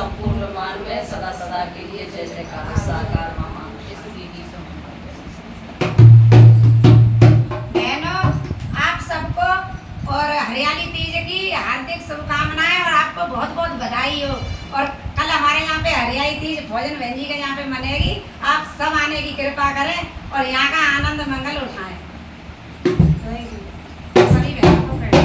संपूर्ण मान में सदा सदा के लिए जय जयकार साकार मामा। बहनों, आप सबको और हरियाली तीज की हार्दिक शुभकामनाएं और आपको बहुत बहुत बधाई हो। और कल हमारे यहाँ पे हरियाली तीज भोजन बहन जी के यहाँ पे मनेगी। आप सब आने की कृपा करें और यहाँ का आनंद मंगल उठाएं। सभी बहनों को प्रणाम।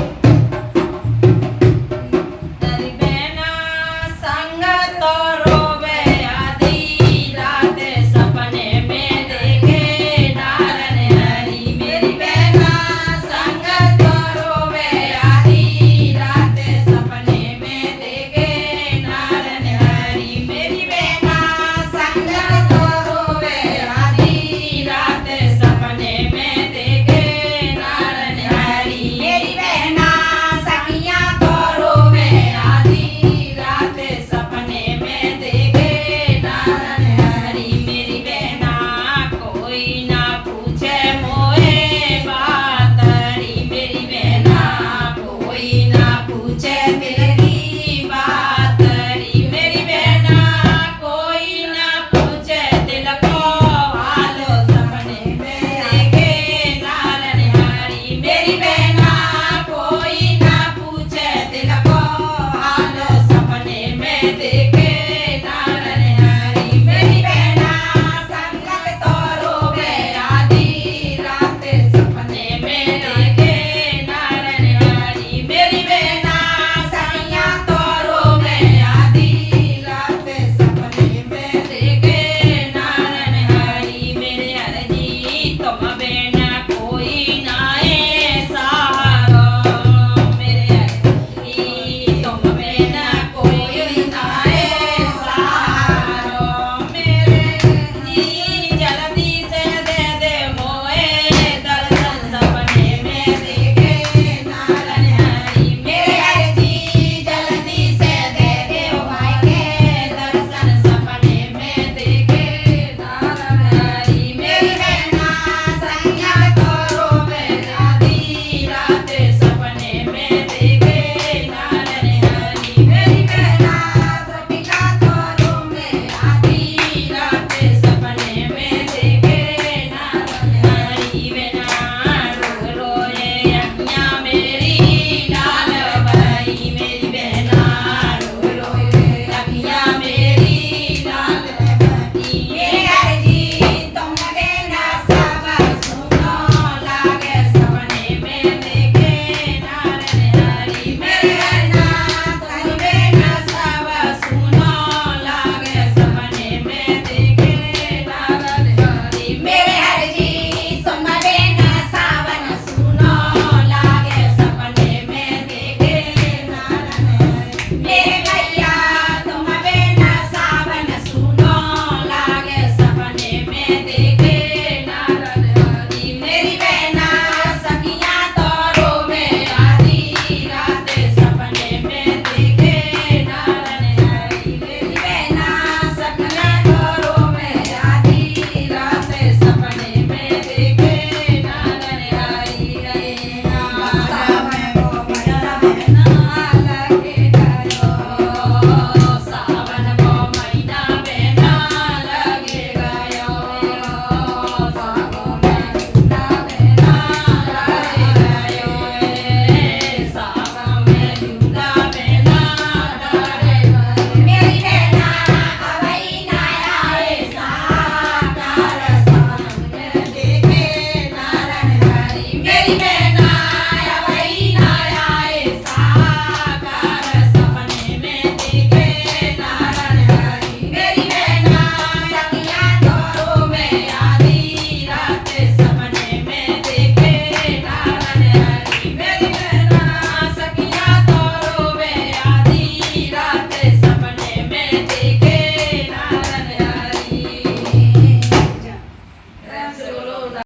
मेरे